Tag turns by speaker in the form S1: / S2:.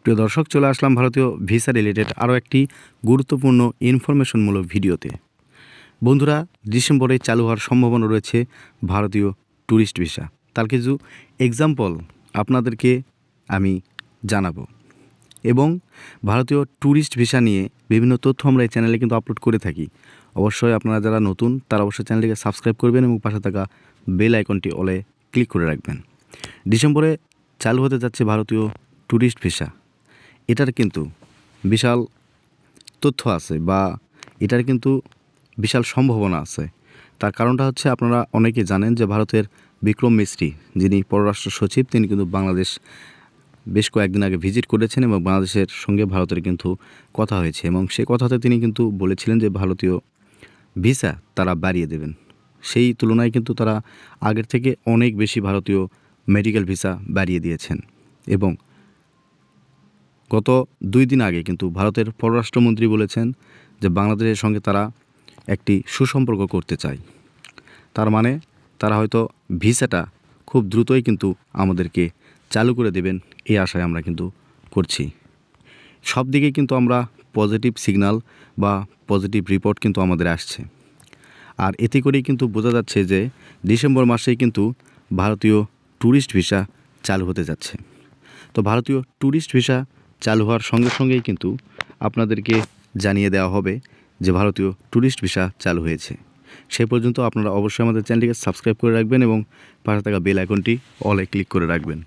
S1: প্রিয় দর্শক, চলে আসলাম ভারতীয় ভিসা রিলেটেড আরও একটি গুরুত্বপূর্ণ ইনফরমেশনমূলক ভিডিওতে। বন্ধুরা, ডিসেম্বরে চালু হওয়ার সম্ভাবনা রয়েছে ভারতীয় ট্যুরিস্ট ভিসা। তার কিছু এক্সাম্পল আপনাদেরকে আমি জানাবো এবং ভারতীয় ট্যুরিস্ট ভিসা নিয়ে বিভিন্ন তথ্য আমরা এই চ্যানেলে কিন্তু আপলোড করে থাকি। অবশ্যই আপনারা যারা নতুন তারা অবশ্যই চ্যানেলটিকে সাবস্ক্রাইব করবেন এবং পাশে থাকা বেল আইকনটি অলে ক্লিক করে রাখবেন। ডিসেম্বরে চালু হতে যাচ্ছে ভারতীয় ট্যুরিস্ট ভিসা। এটার কিন্তু বিশাল তথ্য আছে বা এটার কিন্তু বিশাল সম্ভাবনা আছে। তার কারণটা হচ্ছে, আপনারা অনেকে জানেন যে ভারতের বিক্রম মিস্ত্রি, যিনি পররাষ্ট্র সচিব, তিনি কিন্তু বাংলাদেশ বেশ কয়েকদিন আগে ভিজিট করেছেন এবং বাংলাদেশের সঙ্গে ভারতের কিন্তু কথা হয়েছে এবং সে কথাতে তিনি কিন্তু বলেছিলেন যে ভারতীয় ভিসা তারা বাড়িয়ে দেবেন। সেই তুলনায় কিন্তু তারা আগের থেকে অনেক বেশি ভারতীয় মেডিকেল ভিসা বাড়িয়ে দিয়েছেন এবং গত 2 দিন আগে কিন্তু ভারতের পররাষ্ট্রমন্ত্রী বলেছেন যে বাংলাদেশের সঙ্গে তারা একটি সুসম্পর্ক করতে চায়। তার মানে তারা হয়তো ভিসাটা খুব দ্রুতই কিন্তু আমাদেরকে চালু করে দেবেন, এই আশায় আমরা কিন্তু করছি। সব দিকে কিন্তু আমরা পজিটিভ সিগন্যাল বা পজিটিভ রিপোর্ট কিন্তু আমাদের আসছে। আর এতে করেই কিন্তু বোঝা যাচ্ছে যে ডিসেম্বর মাসেই কিন্তু ভারতীয় ট্যুরিস্ট ভিসা চালু হতে যাচ্ছে। তো ভারতীয় ট্যুরিস্ট ভিসা চালু হওয়ার সঙ্গে সঙ্গেই কিন্তু আপনাদেরকে জানিয়ে দেওয়া হবে যে ভারতীয় ট্যুরিস্ট ভিসা চালু হয়েছে। সে পর্যন্ত আপনারা অবশ্যই আমাদের চ্যানেলটিকে সাবস্ক্রাইব করে রাখবেন এবং পাশে থাকা বেল আইকনটি অলে ক্লিক করে রাখবেন।